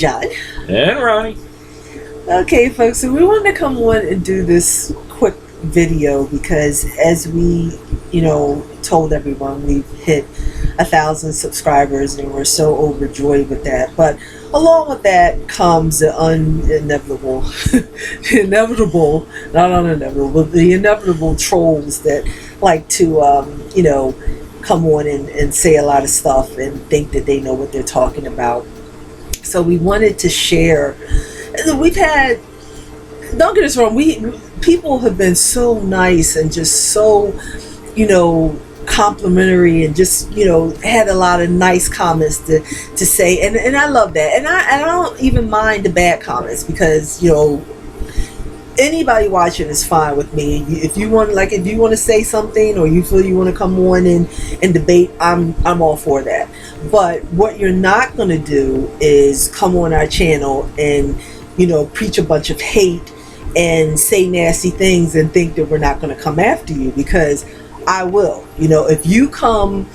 John. And Ronnie. Okay, folks, so we wanted to come on and do this quick video because as we, told everyone, we've hit 1,000 subscribers and we're so overjoyed with that. But along with that comes the inevitable trolls that like to, come on and say a lot of stuff and think that they know what they're talking about. So we wanted to share. We've had, don't get us wrong, people have been so nice and just so, complimentary and just, had a lot of nice comments to say. And I love that. And I don't even mind the bad comments because, anybody watching is fine with me. If you want to say something or you feel you want to come on and debate, I'm all for that. But what you're not going to do is come on our channel and preach a bunch of hate and say nasty things and think that we're not going to come after you, because I will. If you come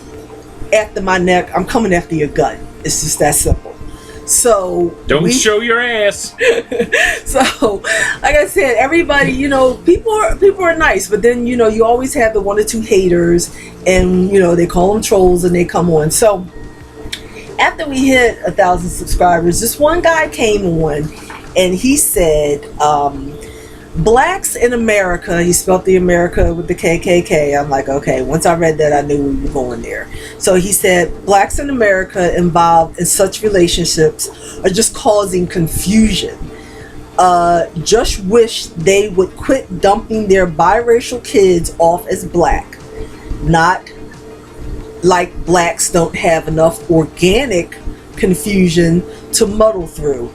after my neck, I'm coming after your gut. It's just that simple. So don't show your ass. So, like I said, everybody, people are nice, but then you always have the one or two haters, and they call them trolls, and they come on. So after we hit 1,000 subscribers, this one guy came on, and he said, blacks in America, he spelled the America with the KKK. I'm like, okay, once I read that, I knew we were going there. So he said, blacks in America involved in such relationships are just causing confusion. Just wish they would quit dumping their biracial kids off as black. Not like blacks don't have enough organic confusion to muddle through.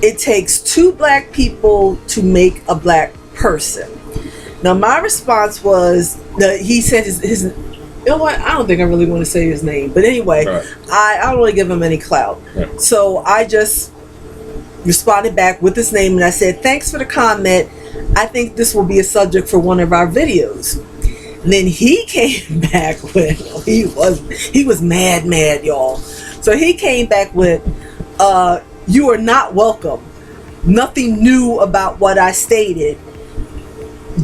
It takes two black people to make a black person. Now my response was that he said his I don't think I really want to say his name, but anyway, right. I don't want to give him any clout. Right. So I just responded back with his name and I said, thanks for the comment. I think this will be a subject for one of our videos. And then he came back with, he was mad, y'all. So he came back with, you are not welcome. Nothing new about what I stated.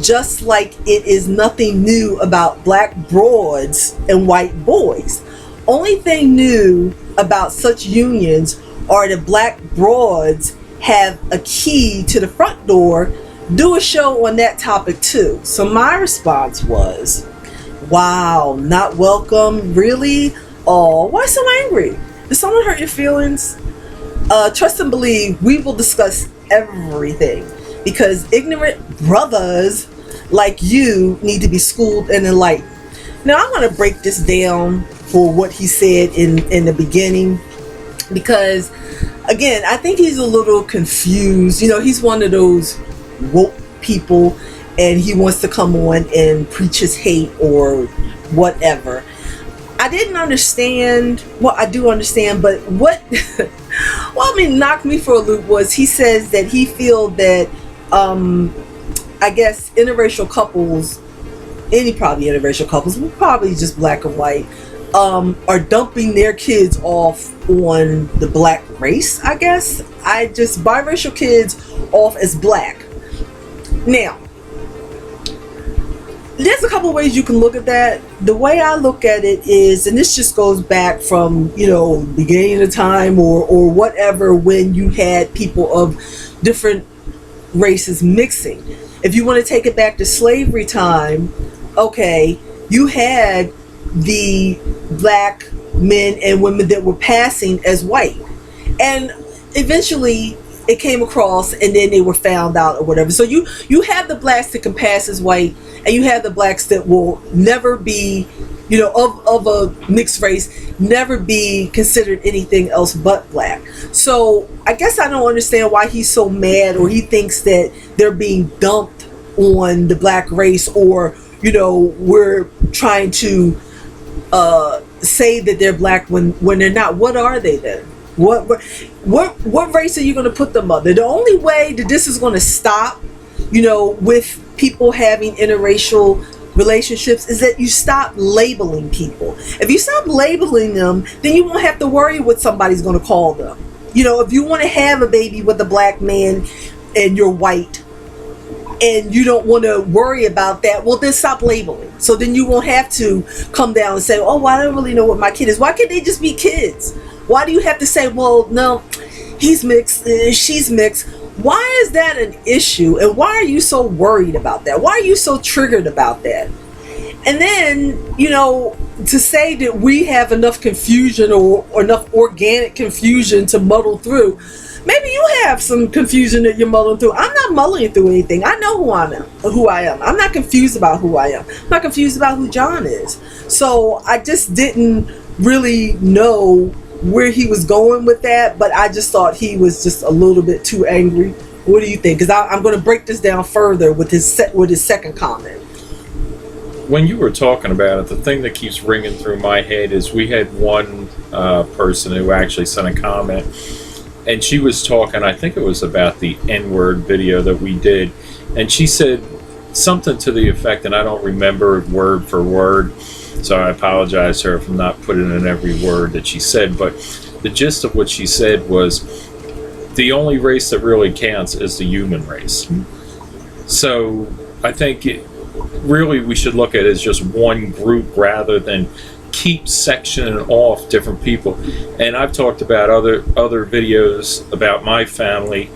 Just like it is nothing new about black broads and white boys. Only thing new about such unions are the black broads have a key to the front door. Do a show on that topic too. So my response was, wow, not welcome? Really? Oh, why so angry? Did someone hurt your feelings? Trust and believe we will discuss everything because ignorant brothers like you need to be schooled and enlightened. Now I'm going to break this down for what he said in the beginning because, again, I think he's a little confused. He's one of those woke people and he wants to come on and preach his hate or whatever. I didn't understand. Well, I do understand, but what knocked me for a loop was he says that he feel that I guess interracial couples, probably just black and white, are dumping their kids off on the black race, I guess. Biracial kids off as black. Now, there's a couple ways you can look at that. The way I look at it is, and this just goes back from, beginning of time or whatever, when you had people of different races mixing. If you want to take it back to slavery time, okay, you had the black men and women that were passing as white. And eventually it came across and then they were found out or whatever. So you have the blacks that can pass as white, and you have the blacks that will never be, of a mixed race, never be considered anything else but black. So I guess I don't understand why he's so mad, or he thinks that they're being dumped on the black race, or, we're trying to say that they're black when they're not. What are they then? What race are you going to put them under? The only way that this is going to stop, with people having interracial relationships is that you stop labeling people. If you stop labeling them, then you won't have to worry what somebody's going to call them. if you want to have a baby with a black man and you're white and you don't want to worry about that, well, then stop labeling. So then you won't have to come down and say, oh, well, I don't really know what my kid is. Why can't they just be kids? Why do you have to say, well, no, he's mixed, she's mixed? Why is that an issue? And why are you so worried about that? Why are you so triggered about that? And then, to say that we have enough confusion or enough organic confusion to muddle through, maybe you have some confusion that you're muddling through. I'm not muddling through anything. I know who I am. I'm not confused about who I am. I'm not confused about who John is. So I just didn't really know where he was going with that, but I just thought he was just a little bit too angry. What do you think? Because I'm going to break this down further with his second comment. When you were talking about it, the thing that keeps ringing through my head is we had one person who actually sent a comment, and she was talking, I think it was about the N-word video that we did, and she said something to the effect, and I don't remember word for word, so I apologize to her if I'm not putting in every word that she said, but the gist of what she said was the only race that really counts is the human race. So I think really we should look at it as just one group rather than keep sectioning off different people. And I've talked about other videos about my family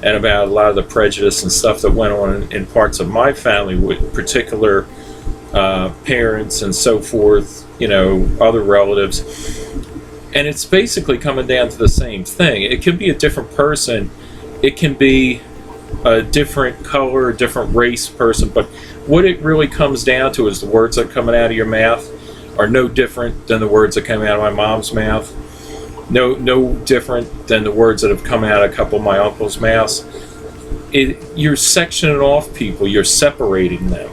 and about a lot of the prejudice and stuff that went on in parts of my family with particular parents and so forth, other relatives. And it's basically coming down to the same thing. It can be a different person. It can be a different color, a different race person, but what it really comes down to is the words that are coming out of your mouth are no different than the words that came out of my mom's mouth. No different than the words that have come out of a couple of my uncle's mouths. You're sectioning off people. You're separating them.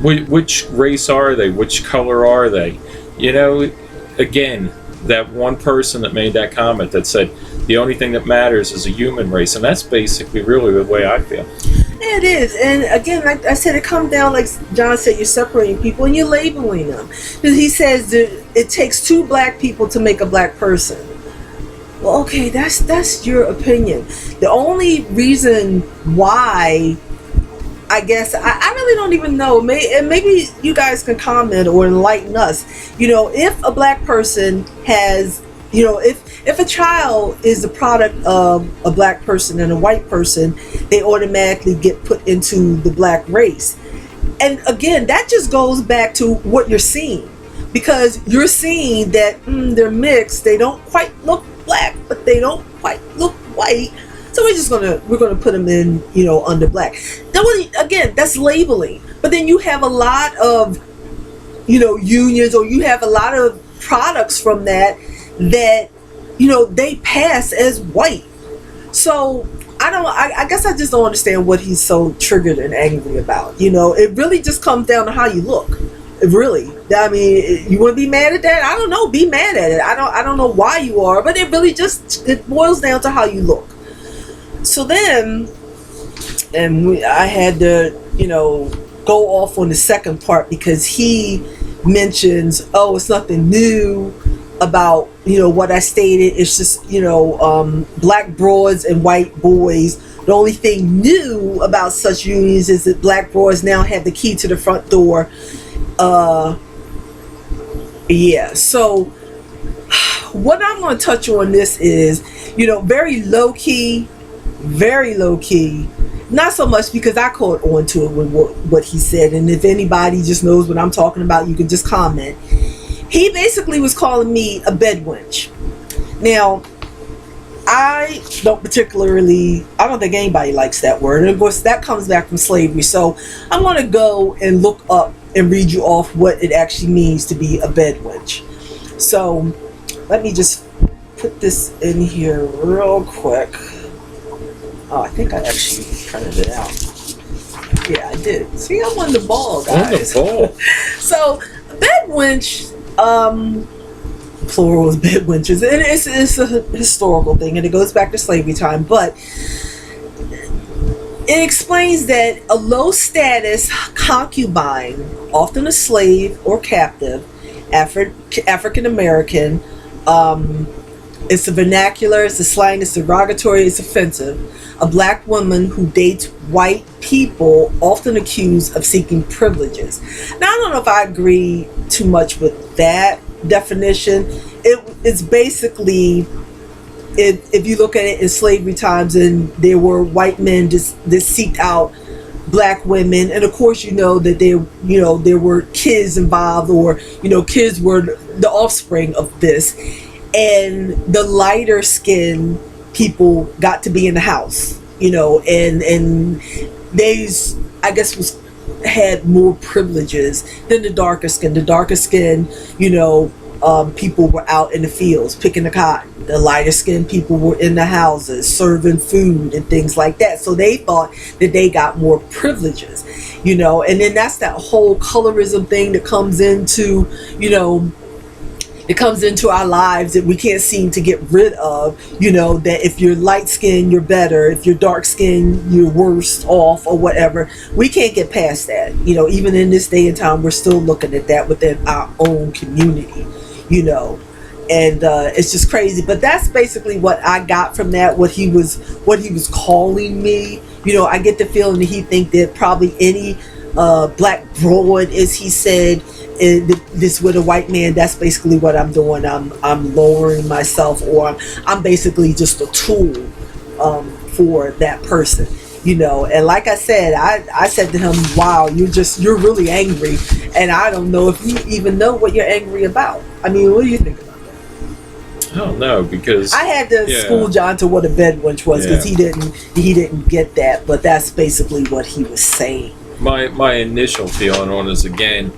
Which race are they? Which color are they? Again, that one person that made that comment that said the only thing that matters is a human race, and that's basically really the way I feel. It is, and again, like I said, it comes down, like John said, you're separating people and you're labeling them. Because he says that it takes two black people to make a black person. Well, okay, that's your opinion. The only reason why, I guess, I really don't even know. Maybe you guys can comment or enlighten us. If a black person has, if a child is the product of a black person and a white person, they automatically get put into the black race. And again, that just goes back to what you're seeing. Because you're seeing that they're mixed. They don't quite look black, but they don't quite look white. So we're gonna put them in, under black. Again, that's labeling. But then you have a lot of, unions, or you have a lot of products from that they pass as white. So I guess I just don't understand what he's so triggered and angry about. It really just comes down to how you look. It really, I mean, you want to be mad at that? I don't know. Be mad at it. I don't know why you are, but it really it boils down to how you look. So then, I had to, go off on the second part because he mentions, oh, it's nothing new about, what I stated. It's just, black broads and white boys. The only thing new about such unions is that black broads now have the key to the front door. So what I'm going to touch on this is, very low key, not so much because I caught on to it with what he said, and if anybody just knows what I'm talking about, you can just comment. He basically was calling me a bed wench. Now, I don't think anybody likes that word, and of course that comes back from slavery, so I'm going to go and look up and read you off what it actually means to be a bed wench. So let me just put this in here real quick. Oh, I think I actually printed it out. Yeah, I did. See, I'm on the ball, guys. On the ball. So, bed wench, plural is bed wenches, and it's a historical thing, and it goes back to slavery time, but it explains that a low status concubine, often a slave or captive, African American, It's the vernacular, it's the slang, it's derogatory, it's offensive. A black woman who dates white people often accused of seeking privileges. Now, I don't know if I agree too much with that definition. It's basically, if you look at it in slavery times, and there were white men that seeked out black women, and of course that there were kids involved, or kids were the offspring of this, and the lighter skinned people got to be in the house, and they, I guess, had more privileges than the darker skin. The darker skin, people were out in the fields picking the cotton. The lighter skinned people were in the houses serving food and things like that. So they thought that they got more privileges, and then that's that whole colorism thing that comes into, it comes into our lives that we can't seem to get rid of, that if you're light skinned, you're better. If you're dark skinned, you're worse off, or whatever. We can't get past that. Even in this day and time, we're still looking at that within our own community, and it's just crazy. But that's basically what I got from that, what he was calling me. I get the feeling that he think that probably any black broad, as he said, this with a white man, that's basically what I'm doing. I'm lowering myself, or I'm basically just a tool for that person, and like I said, I said to him, wow, you're really angry, and I don't know if you even know what you're angry about. I mean, what do you think about that? I don't know, because I had to school John to what a bed wench was, because he didn't get that, but that's basically what he was saying. My initial feeling on is, again,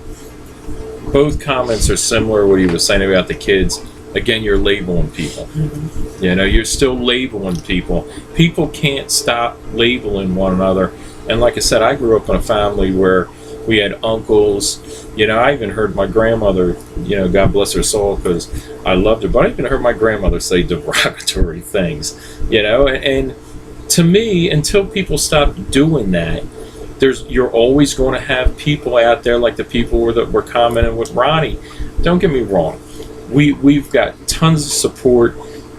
both comments are similar. What he was saying about the kids, again, you're labeling people. Mm-hmm. You're still labeling people. People can't stop labeling one another. And like I said, I grew up in a family where we had uncles. I even heard my grandmother, God bless her soul, because I loved her, but I even heard my grandmother say derogatory things, and to me, until people stop doing that, you're always going to have people out there like the people that were commenting with Ronnie. Don't get me wrong, we've got tons of support,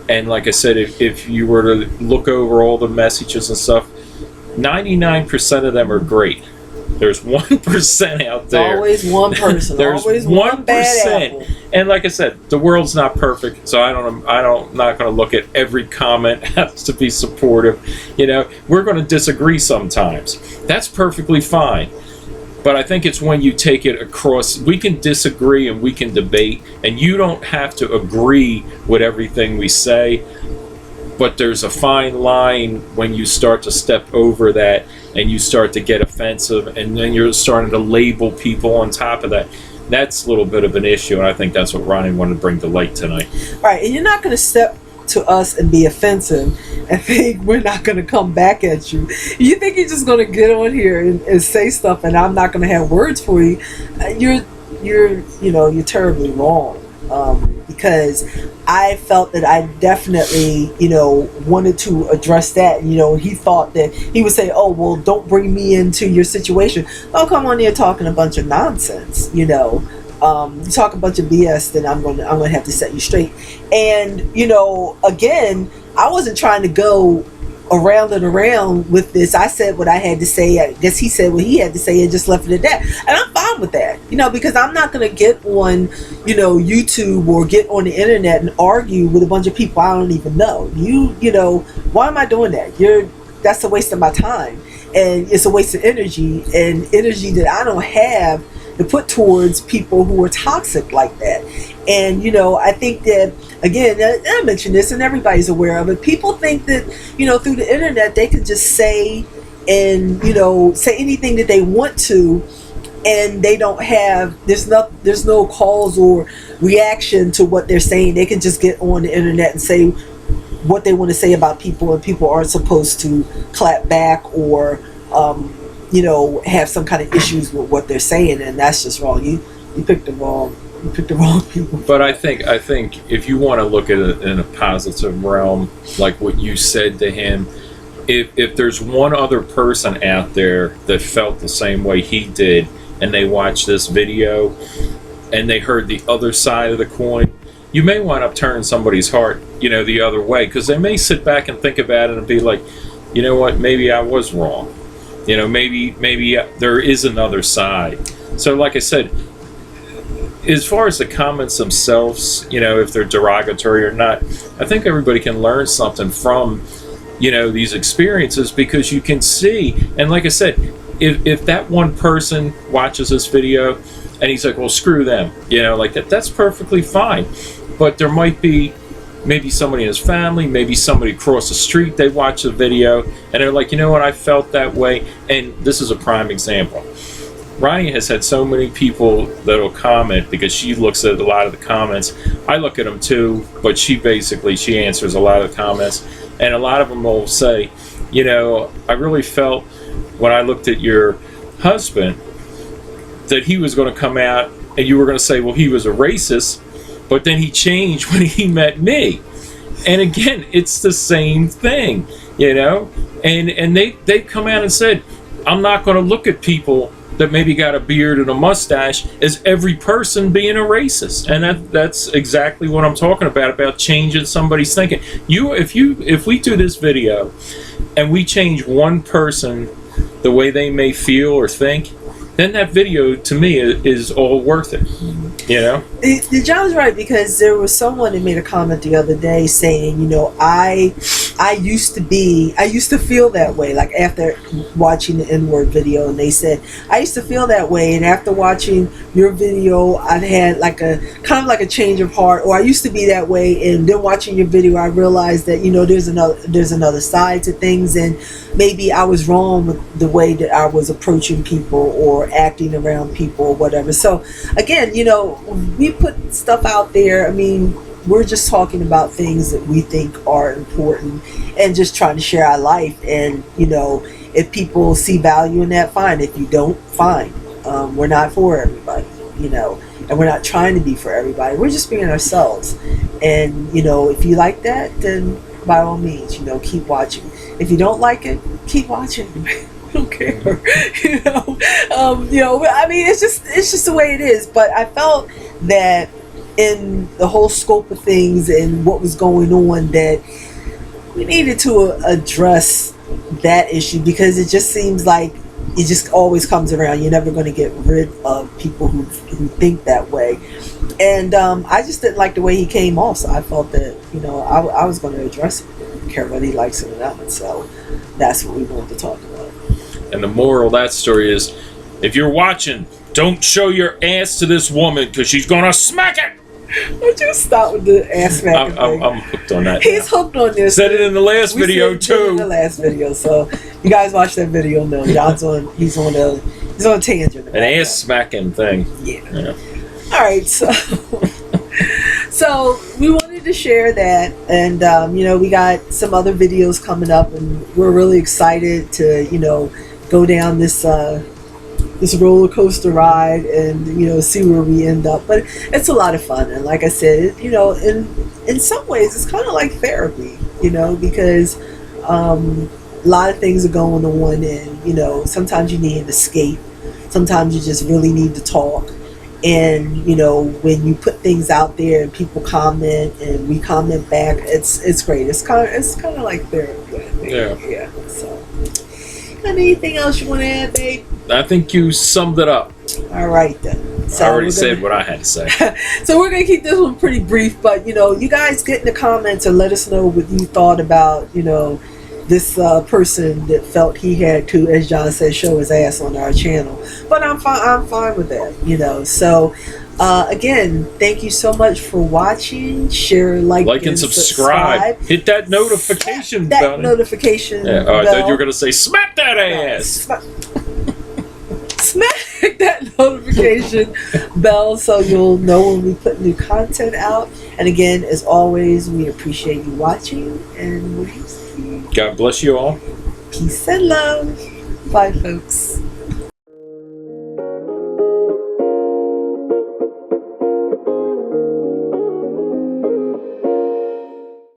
and like I said, if you were to look over all the messages and stuff, 99% of them are great. There's 1% out there. Always one person. There's always 1%. One bad apple. And like I said, the world's not perfect, so I'm not going to look at every comment has to be supportive. We're going to disagree sometimes. That's perfectly fine. But I think it's when you take it across. We can disagree and we can debate, and you don't have to agree with everything we say. But there's a fine line when you start to step over that and you start to get offensive, and then you're starting to label people on top of that. That's a little bit of an issue, and I think that's what Ronnie wanted to bring to light tonight. Right, and you're not going to step to us and be offensive and think we're not going to come back at you. You think you're just going to get on here and say stuff, and I'm not going to have words for you? You're terribly wrong. Because I felt that I definitely, wanted to address that. He thought that he would say, "Oh, well, don't bring me into your situation. Don't come on there talking a bunch of nonsense." You talk a bunch of BS, then I'm going to have to set you straight. And again, I wasn't trying to go around and around with this. I said what I had to say. I guess he said what he had to say and just left it at that. And I'm fine with that, because I'm not going to get on, YouTube or get on the internet and argue with a bunch of people I don't even know. Why am I doing that? That's a waste of my time, and it's a waste of energy, and energy that I don't have to put towards people who are toxic like that. And I think that, again, I mentioned this and everybody's aware of it, people think that through the internet they can just say and say anything that they want to, and they don't have, there's no cause or reaction to what they're saying. They can just get on the internet and say what they want to say about people, and people aren't supposed to clap back or have some kind of issues with what they're saying, and that's just wrong. You picked the wrong people. But I think if you want to look at it in a positive realm, like what you said to him, if there's one other person out there that felt the same way he did, and they watched this video and they heard the other side of the coin, you may wind up turning somebody's heart, the other way, because they may sit back and think about it and be like, you know what, maybe I was wrong. Maybe there is another side. So like I said, as far as the comments themselves, if they're derogatory or not, I think everybody can learn something from, these experiences, because you can see, and like I said, if that one person watches this video and he's like, well, screw them, like that's perfectly fine. But there might be maybe somebody in his family, maybe somebody across the street, they watch the video and they're like, you know what, I felt that way. And this is a prime example. Ronnie has had so many people that'll comment, because she looks at a lot of the comments. I look at them too, but she answers a lot of the comments. And a lot of them will say, I really felt when I looked at your husband that he was going to come out and you were going to say, well, he was a racist, but then he changed when he met me. And again, it's the same thing, and they come out and said, I'm not going to look at people that maybe got a beard and a mustache as every person being a racist. And that's exactly what I'm talking about changing somebody's thinking. If we do this video and we change one person the way they may feel or think, then that video to me is all worth it. John's right, because there was someone that made a comment the other day saying, I used to feel that way, like after watching the N-word video, and they said, I used to feel that way, and after watching your video, I had like a kind of like a change of heart, or I used to be that way, and then watching your video, I realized that, there's another side to things, and maybe I was wrong with the way that I was approaching people or acting around people or whatever. So again, we put stuff out there. I mean, we're just talking about things that we think are important and just trying to share our life. And, if people see value in that, fine. If you don't, fine. We're not for everybody, and we're not trying to be for everybody. We're just being ourselves. And, if you like that, then by all means, keep watching. If you don't like it, keep watching. I don't care. I mean, it's just the way it is. But I felt that in the whole scope of things and what was going on, that we needed to address that issue, because it just seems like it just always comes around. You're never going to get rid of people who think that way. And I just didn't like the way he came off, so I felt that I was going to address it. I don't care whether he likes it or not. So that's what we wanted to talk about. And the moral of that story is, if you're watching, don't show your ass to this woman, because she's going to smack it. Would you stop with the ass smacking thing? I'm hooked on that. He's hooked on this. Said it in the last video too. In the last video, so you guys watch that video. No, John's he's on a tangent. An ass smacking thing. Yeah. All right, so we wanted to share that, and we got some other videos coming up, and we're really excited to go down this roller coaster ride and see where we end up. But it's a lot of fun, and like I said, in some ways it's kind of like therapy, because a lot of things are going on, and sometimes you need an escape, sometimes you just really need to talk. And when you put things out there and people comment and we comment back, it's great. It's kind of like therapy, I think. Yeah. So, anything else you want to add, babe? I think you summed it up. All right then. So I already said what I had to say. So we're gonna keep this one pretty brief, but you guys get in the comments and let us know what you thought about this person that felt he had to, as John said, show his ass on our channel. But I'm fine with that, So again, thank you so much for watching. Share, like and subscribe. Hit that notification bell. That notification bell. I thought you were gonna say smack that ass. Smack that notification bell so you'll know when we put new content out. And again, as always, we appreciate you watching, and we'll see you. God bless you all. Peace and love. Bye, folks.